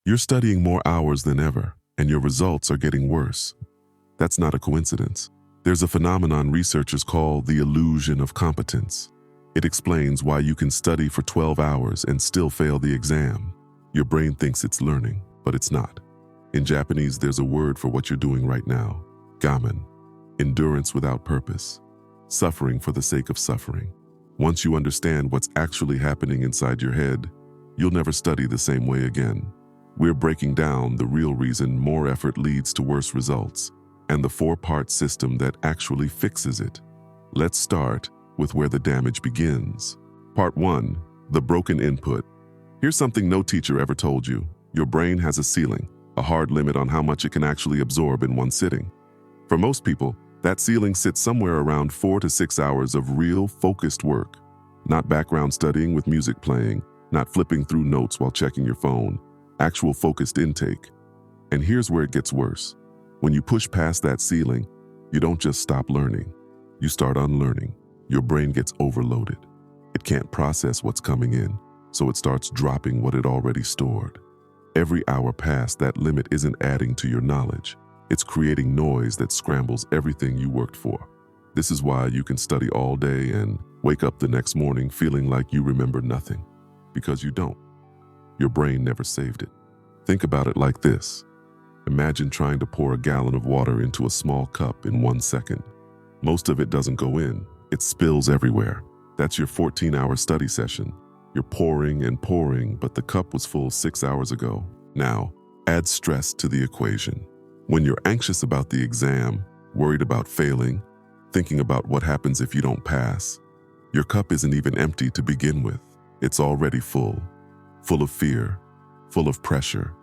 You're studying more hours than ever, and your results are getting worse. That's not a coincidence. There's a phenomenon researchers call the illusion of competence. It explains why you can study for 12 hours and still fail the exam. Your brain thinks it's learning, but it's not. In Japanese, there's a word for what you're doing right now: gamen, endurance without purpose, suffering for the sake of suffering. Once you understand what's actually happening inside your head, you'll never study the same way again. We're breaking down the real reason more effort leads to worse results, and the four-part system that actually fixes it. Let's start with where the damage begins. Part 1, the broken input. Here's something no teacher ever told you. Your brain has a ceiling, a hard limit on how much it can actually absorb in one sitting. For most people, that ceiling sits somewhere around 4 to 6 hours of real, focused work. Not background studying with music playing, not flipping through notes while checking your phone. Actual focused intake. And here's where it gets worse. When you push past that ceiling, you don't just stop learning. You start unlearning. Your brain gets overloaded. It can't process what's coming in, so it starts dropping what it already stored. Every hour past that limit isn't adding to your knowledge. It's creating noise that scrambles everything you worked for. This is why you can study all day and wake up the next morning feeling like you remember nothing. Because you don't. Your brain never saved it. Think about it like this. Imagine trying to pour a gallon of water into a small cup in 1 second. Most of it doesn't go in. It spills everywhere. That's your 14-hour study session. You're pouring and pouring, but the cup was full 6 hours ago. Now, add stress to the equation. When you're anxious about the exam, worried about failing, thinking about what happens if you don't pass, your cup isn't even empty to begin with. It's already full. Full of fear, full of pressure.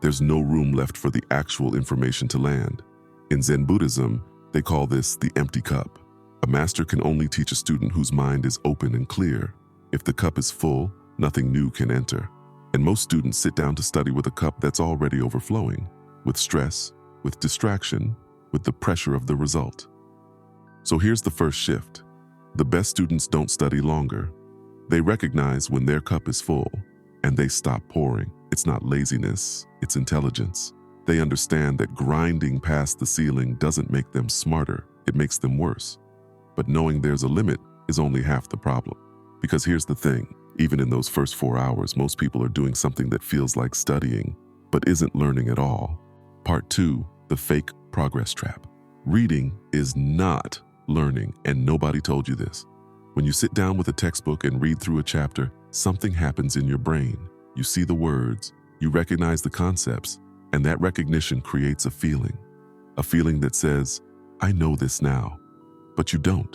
There's no room left for the actual information to land. In Zen Buddhism, they call this the empty cup. A master can only teach a student whose mind is open and clear. If the cup is full, nothing new can enter. And most students sit down to study with a cup that's already overflowing, with stress, with distraction, with the pressure of the result. So here's the first shift. The best students don't study longer. They recognize when their cup is full, and they stop pouring. It's not laziness, it's intelligence. They understand that grinding past the ceiling doesn't make them smarter, it makes them worse. But knowing there's a limit is only half the problem. Because here's the thing, even in those first 4 hours, most people are doing something that feels like studying, but isn't learning at all. Part 2, the fake progress trap. Reading is not learning, and nobody told you this. When you sit down with a textbook and read through a chapter, something happens in your brain. You see the words, you recognize the concepts, and that recognition creates a feeling that says, I know this now. But you don't.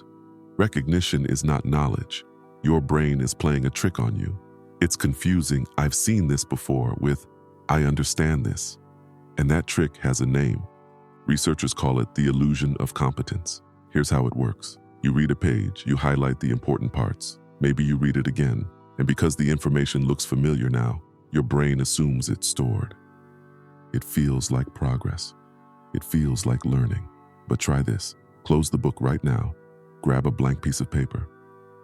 Recognition is not knowledge. Your brain is playing a trick on you. It's confusing, I've seen this before, with, I understand this. And that trick has a name. Researchers call it the illusion of competence. Here's how it works. You read a page, you highlight the important parts. Maybe you read it again, and because the information looks familiar now, your brain assumes it's stored. It feels like progress. It feels like learning. But try this. Close the book right now, grab a blank piece of paper,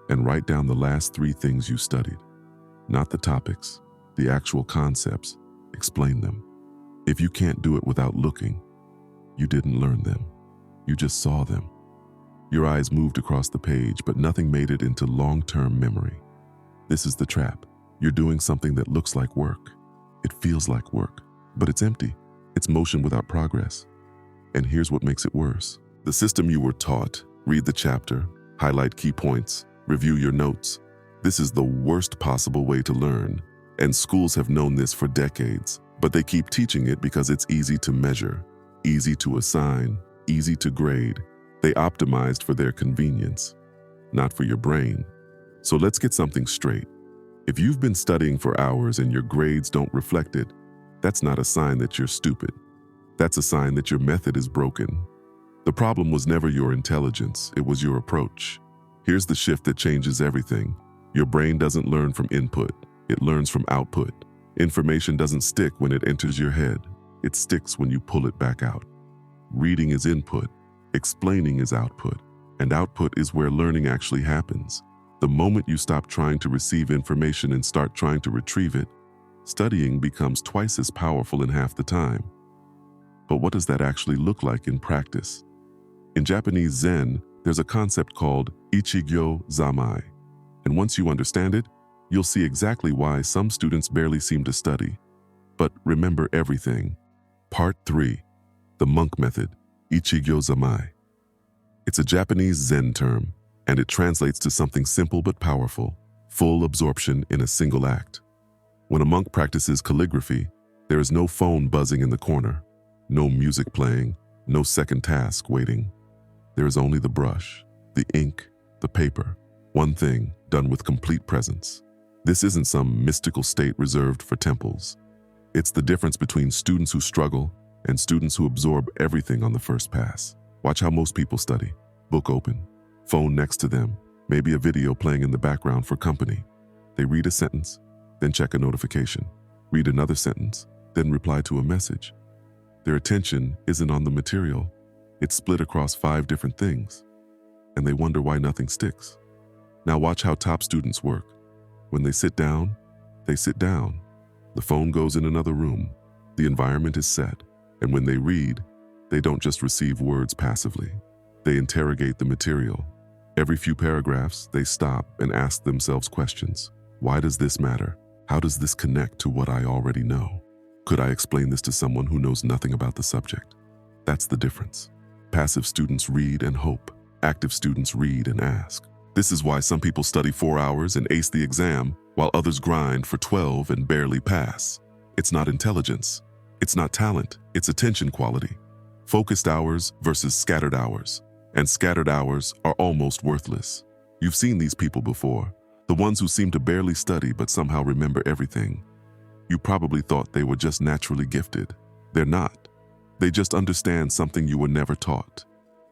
and write down the last 3 things you studied. Not the topics, the actual concepts. Explain them. If you can't do it without looking, you didn't learn them. You just saw them. Your eyes moved across the page, but nothing made it into long-term memory. This is the trap. You're doing something that looks like work. It feels like work, but it's empty. It's motion without progress. And here's what makes it worse. The system you were taught, read the chapter, highlight key points, review your notes. This is the worst possible way to learn. And schools have known this for decades, but they keep teaching it because it's easy to measure, easy to assign, easy to grade. They optimized for their convenience, not for your brain. So let's get something straight. If you've been studying for hours and your grades don't reflect it, that's not a sign that you're stupid. That's a sign that your method is broken. The problem was never your intelligence, it was your approach. Here's the shift that changes everything. Your brain doesn't learn from input, it learns from output. Information doesn't stick when it enters your head, it sticks when you pull it back out. Reading is input, explaining is output, and output is where learning actually happens. The moment you stop trying to receive information and start trying to retrieve it, studying becomes twice as powerful in half the time. But what does that actually look like in practice? In Japanese Zen, there's a concept called Ichigyo Zamai. And once you understand it, you'll see exactly why some students barely seem to study. But remember everything. Part 3. The monk method, Ichigyo Zamai. It's a Japanese Zen term, and it translates to something simple but powerful: full absorption in a single act. When a monk practices calligraphy, there is no phone buzzing in the corner, no music playing, no second task waiting. There is only the brush, the ink, the paper, one thing done with complete presence. This isn't some mystical state reserved for temples. It's the difference between students who struggle and students who absorb everything on the first pass. Watch how most people study. Book open, phone next to them, maybe a video playing in the background for company. They read a sentence, then check a notification. Read another sentence, then reply to a message. Their attention isn't on the material. It's split across 5 different things, and they wonder why nothing sticks. Now watch how top students work. When they sit down, they sit down. The phone goes in another room. The environment is set. And when they read, they don't just receive words passively. They interrogate the material. Every few paragraphs, they stop and ask themselves questions. Why does this matter? How does this connect to what I already know? Could I explain this to someone who knows nothing about the subject? That's the difference. Passive students read and hope. Active students read and ask. This is why some people study 4 hours and ace the exam, while others grind for 12 and barely pass. It's not intelligence. It's not talent. It's attention quality. Focused hours versus scattered hours. And scattered hours are almost worthless. You've seen these people before. The ones who seem to barely study but somehow remember everything. You probably thought they were just naturally gifted. They're not. They just understand something you were never taught.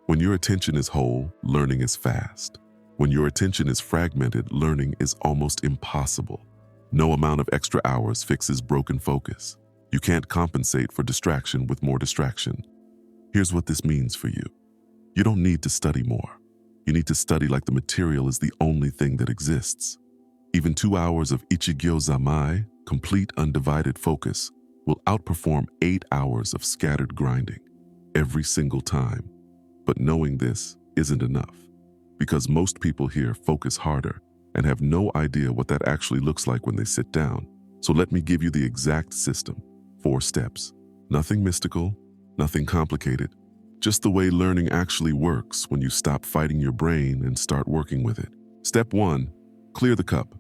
When your attention is whole, learning is fast. When your attention is fragmented, learning is almost impossible. No amount of extra hours fixes broken focus. You can't compensate for distraction with more distraction. Here's what this means for you. You don't need to study more. You need to study like the material is the only thing that exists. Even 2 hours of Ichigyo Zamai, complete undivided focus, will outperform 8 hours of scattered grinding every single time. But knowing this isn't enough, because most people here focus harder and have no idea what that actually looks like when they sit down. So let me give you the exact system. 4 steps. Nothing mystical, nothing complicated. Just the way learning actually works when you stop fighting your brain and start working with it. Step 1. Clear the cup.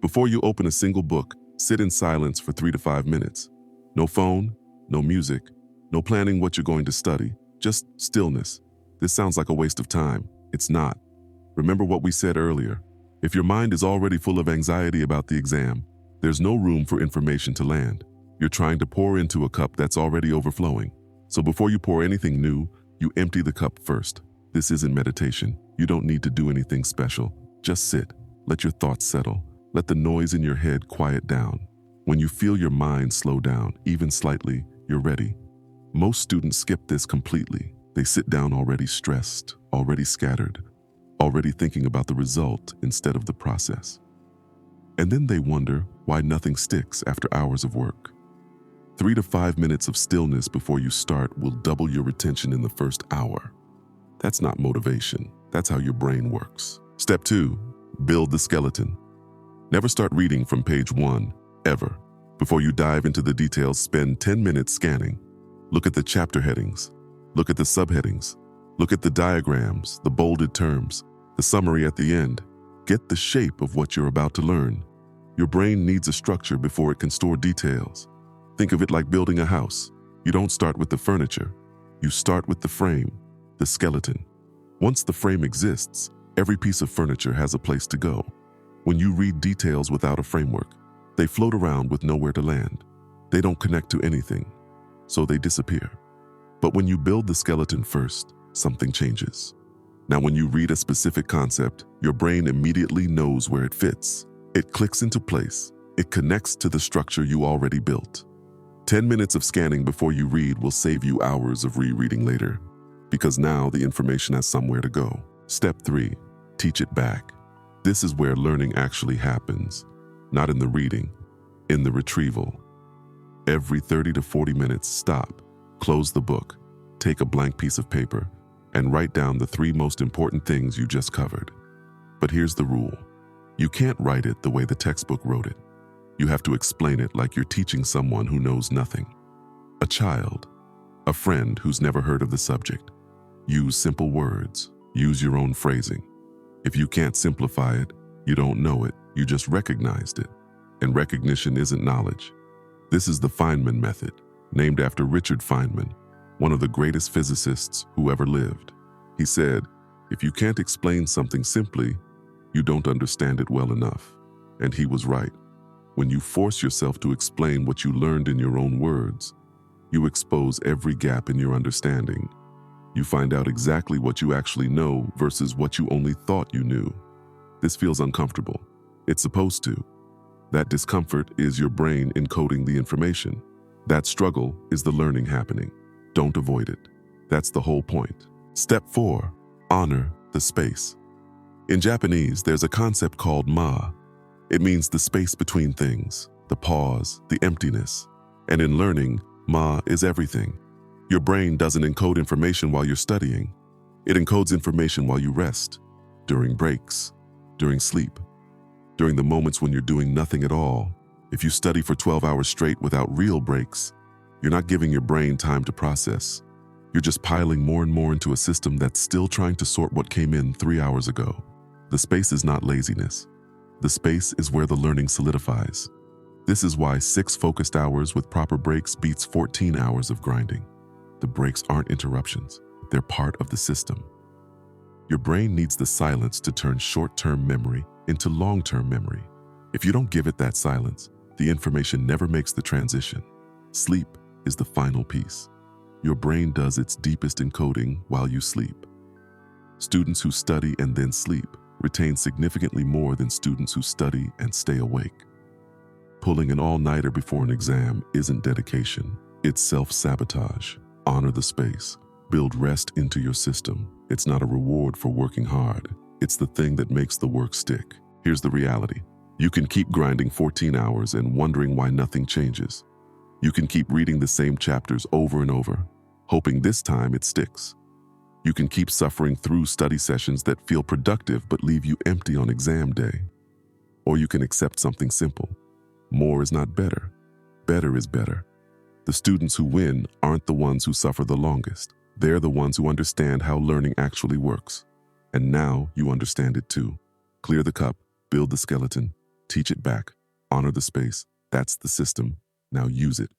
Before you open a single book, sit in silence for 3 to 5 minutes. No phone, no music, no planning what you're going to study, just stillness. This sounds like a waste of time. It's not. Remember what we said earlier. If your mind is already full of anxiety about the exam, there's no room for information to land. You're trying to pour into a cup that's already overflowing. So before you pour anything new, you empty the cup first. This isn't meditation. You don't need to do anything special. Just sit. Let your thoughts settle. Let the noise in your head quiet down. When you feel your mind slow down, even slightly, you're ready. Most students skip this completely. They sit down already stressed, already scattered, already thinking about the result instead of the process. And then they wonder why nothing sticks after hours of work. 3 to 5 minutes of stillness before you start will double your retention in the first hour. That's not motivation. That's how your brain works. Step 2, build the skeleton. Never start reading from page 1, ever. Before you dive into the details, spend 10 minutes scanning. Look at the chapter headings. Look at the subheadings. Look at the diagrams, the bolded terms, the summary at the end. Get the shape of what you're about to learn. Your brain needs a structure before it can store details. Think of it like building a house. You don't start with the furniture. You start with the frame, the skeleton. Once the frame exists, every piece of furniture has a place to go. When you read details without a framework, they float around with nowhere to land. They don't connect to anything, so they disappear. But when you build the skeleton first, something changes. Now, when you read a specific concept, your brain immediately knows where it fits. It clicks into place. It connects to the structure you already built. 10 minutes of scanning before you read will save you hours of rereading later, because now the information has somewhere to go. Step 3, teach it back. This is where learning actually happens, not in the reading, in the retrieval. Every 30 to 40 minutes, stop, close the book, take a blank piece of paper, and write down the 3 most important things you just covered. But here's the rule. You can't write it the way the textbook wrote it. You have to explain it like you're teaching someone who knows nothing. A child, a friend who's never heard of the subject. Use simple words, use your own phrasing. If you can't simplify it, you don't know it, you just recognized it. And recognition isn't knowledge. This is the Feynman method, named after Richard Feynman, one of the greatest physicists who ever lived. He said, if you can't explain something simply, you don't understand it well enough. And he was right. When you force yourself to explain what you learned in your own words, you expose every gap in your understanding. You find out exactly what you actually know versus what you only thought you knew. This feels uncomfortable. It's supposed to. That discomfort is your brain encoding the information. That struggle is the learning happening. Don't avoid it. That's the whole point. Step 4. Honor the space. In Japanese, there's a concept called ma. It means the space between things, the pause, the emptiness. And in learning, ma is everything. Your brain doesn't encode information while you're studying. It encodes information while you rest, during breaks, during sleep, during the moments when you're doing nothing at all. If you study for 12 hours straight without real breaks, you're not giving your brain time to process. You're just piling more and more into a system that's still trying to sort what came in 3 hours ago. The space is not laziness. The space is where the learning solidifies. This is why 6 focused hours with proper breaks beats 14 hours of grinding. The breaks aren't interruptions. They're part of the system. Your brain needs the silence to turn short-term memory into long-term memory. If you don't give it that silence, the information never makes the transition. Sleep is the final piece. Your brain does its deepest encoding while you sleep. Students who study and then sleep retain significantly more than students who study and stay awake. Pulling an all-nighter before an exam isn't dedication. It's self-sabotage. Honor the space. Build rest into your system. It's not a reward for working hard. It's the thing that makes the work stick. Here's the reality. You can keep grinding 14 hours and wondering why nothing changes. You can keep reading the same chapters over and over, hoping this time it sticks. You can keep suffering through study sessions that feel productive but leave you empty on exam day. Or you can accept something simple. More is not better. Better is better. The students who win aren't the ones who suffer the longest. They're the ones who understand how learning actually works. And now you understand it too. Clear the cup, build the skeleton, teach it back, honor the space. That's the system. Now use it.